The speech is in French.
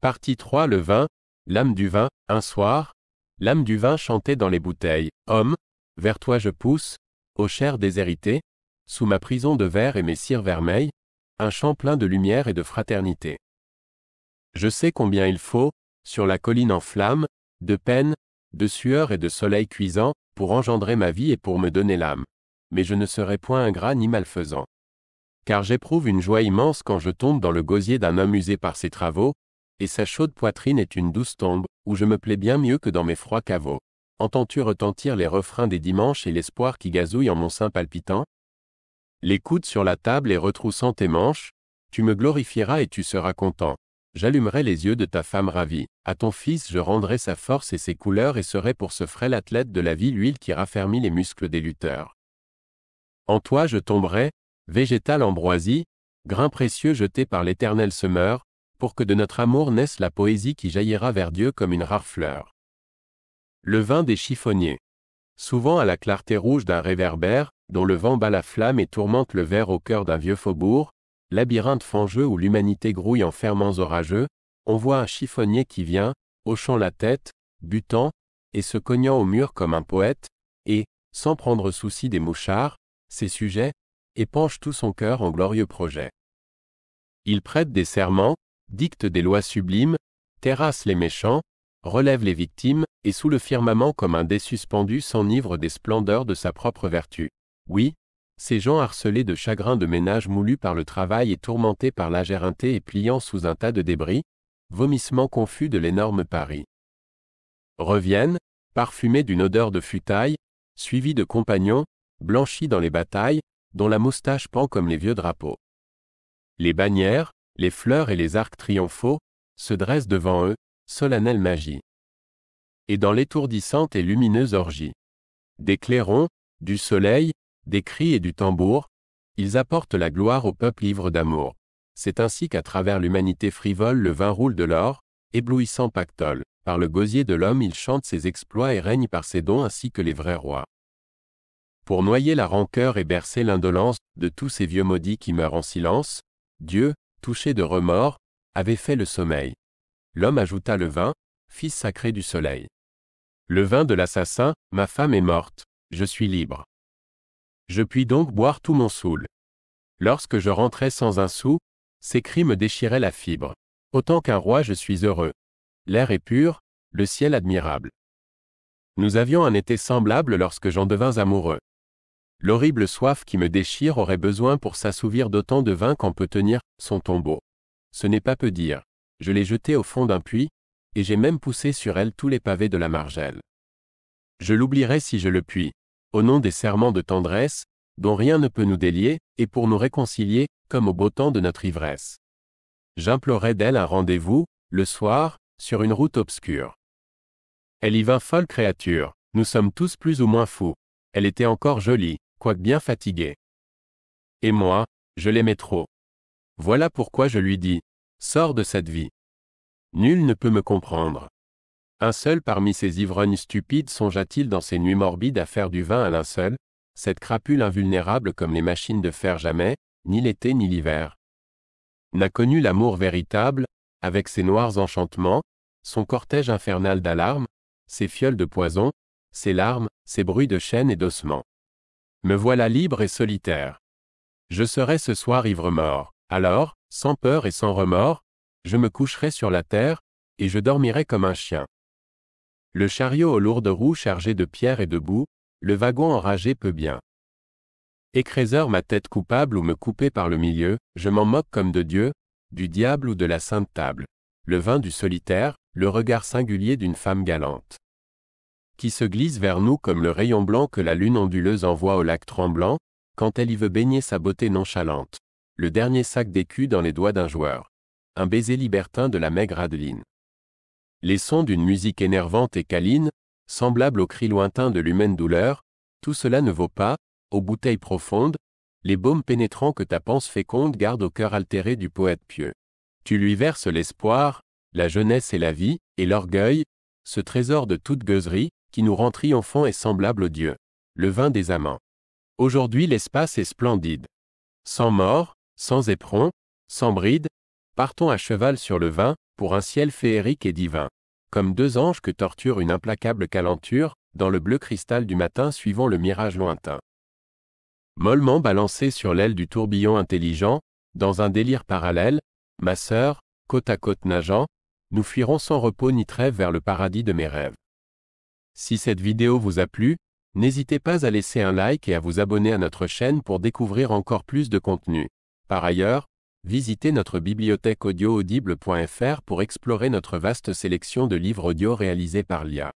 Partie 3. Le vin, l'âme du vin. Un soir, l'âme du vin chantait dans les bouteilles. Homme, vers toi je pousse, ô chair déshéritée, sous ma prison de verre et mes cires vermeilles, un chant plein de lumière et de fraternité. Je sais combien il faut, sur la colline en flammes, de peine, de sueur et de soleil cuisant, pour engendrer ma vie et pour me donner l'âme. Mais je ne serai point ingrat ni malfaisant. Car j'éprouve une joie immense quand je tombe dans le gosier d'un homme usé par ses travaux, et sa chaude poitrine est une douce tombe, où je me plais bien mieux que dans mes froids caveaux. Entends-tu retentir les refrains des dimanches et l'espoir qui gazouille en mon sein palpitant? Les coudes sur la table et retroussant tes manches, tu me glorifieras et tu seras content. J'allumerai les yeux de ta femme ravie. À ton fils je rendrai sa force et ses couleurs et serai pour ce frêle athlète de la vie l'huile qui raffermit les muscles des lutteurs. En toi je tomberai, végétale ambroisie, grain précieux jeté par l'éternel semeur, pour que de notre amour naisse la poésie qui jaillira vers Dieu comme une rare fleur. Le vin des chiffonniers. Souvent à la clarté rouge d'un réverbère, dont le vent bat la flamme et tourmente le verre au cœur d'un vieux faubourg, labyrinthe fangeux où l'humanité grouille en ferments orageux, on voit un chiffonnier qui vient, hochant la tête, butant, et se cognant au mur comme un poète, et, sans prendre souci des mouchards, ses sujets, épanche tout son cœur en glorieux projets. Il prête des serments, dicte des lois sublimes, terrasse les méchants, relève les victimes, et sous le firmament comme un dé suspendu s'enivre des splendeurs de sa propre vertu. Oui, ces gens harcelés de chagrins de ménage moulus par le travail et tourmentés par l'agéreinté et pliant sous un tas de débris, vomissements confus de l'énorme Paris. Reviennent, parfumés d'une odeur de futaille, suivis de compagnons, blanchis dans les batailles, dont la moustache pend comme les vieux drapeaux. Les bannières, les fleurs et les arcs triomphaux, se dressent devant eux, solennelle magie. Et dans l'étourdissante et lumineuse orgie, des clairons, du soleil, des cris et du tambour, ils apportent la gloire au peuple ivre d'amour. C'est ainsi qu'à travers l'humanité frivole le vin roule de l'or, éblouissant pactole. Par le gosier de l'homme il chante ses exploits et règne par ses dons ainsi que les vrais rois. Pour noyer la rancœur et bercer l'indolence de tous ces vieux maudits qui meurent en silence, Dieu, touché de remords, avait fait le sommeil. L'homme ajouta le vin, fils sacré du soleil. Le vin de l'assassin, ma femme est morte, je suis libre. Je puis donc boire tout mon soûl. Lorsque je rentrais sans un sou, ces cris me déchiraient la fibre. Autant qu'un roi je suis heureux. L'air est pur, le ciel admirable. Nous avions un été semblable lorsque j'en devins amoureux. L'horrible soif qui me déchire aurait besoin pour s'assouvir d'autant de vin qu'en peut tenir son tombeau. Ce n'est pas peu dire. Je l'ai jetée au fond d'un puits, et j'ai même poussé sur elle tous les pavés de la margelle. Je l'oublierai si je le puis, au nom des serments de tendresse, dont rien ne peut nous délier, et pour nous réconcilier, comme au beau temps de notre ivresse. J'implorai d'elle un rendez-vous, le soir, sur une route obscure. Elle y vint folle créature, nous sommes tous plus ou moins fous. Elle était encore jolie, quoique bien fatiguée. Et moi, je l'aimais trop. Voilà pourquoi je lui dis, sors de cette vie. Nul ne peut me comprendre. Un seul parmi ces ivrognes stupides songea-t-il dans ses nuits morbides à faire du vin à linceul, cette crapule invulnérable comme les machines de fer jamais, ni l'été ni l'hiver. N'a connu l'amour véritable, avec ses noirs enchantements, son cortège infernal d'alarmes, ses fioles de poison, ses larmes, ses bruits de chaînes et d'ossements. Me voilà libre et solitaire. Je serai ce soir ivre-mort, alors, sans peur et sans remords, je me coucherai sur la terre, et je dormirai comme un chien. Le chariot aux lourdes roues chargé de pierres et de boue, le wagon enragé peut bien. Écraseur ma tête coupable ou me couper par le milieu, je m'en moque comme de Dieu, du diable ou de la sainte table. Le vin du solitaire, le regard singulier d'une femme galante. Qui se glisse vers nous comme le rayon blanc que la lune onduleuse envoie au lac tremblant, quand elle y veut baigner sa beauté nonchalante. Le dernier sac d'écus dans les doigts d'un joueur. Un baiser libertin de la maigre Adeline. Les sons d'une musique énervante et câline, semblables aux cris lointains de l'humaine douleur, tout cela ne vaut pas, aux bouteilles profondes, les baumes pénétrants que ta panse féconde garde au cœur altéré du poète pieux. Tu lui verses l'espoir, la jeunesse et la vie, et l'orgueil, ce trésor de toute gueuserie, qui nous rend triomphants et semblables aux dieux. Le vin des amants. Aujourd'hui l'espace est splendide. Sans mort, sans éperon, sans bride, partons à cheval sur le vin, pour un ciel féerique et divin. Comme deux anges que torture une implacable calenture, dans le bleu cristal du matin suivant le mirage lointain. Mollement balancés sur l'aile du tourbillon intelligent, dans un délire parallèle, ma sœur, côte à côte nageant, nous fuirons sans repos ni trêve vers le paradis de mes rêves. Si cette vidéo vous a plu, n'hésitez pas à laisser un like et à vous abonner à notre chaîne pour découvrir encore plus de contenu. Par ailleurs, visitez notre bibliothèque audio audible.fr pour explorer notre vaste sélection de livres audio réalisés par l'IA.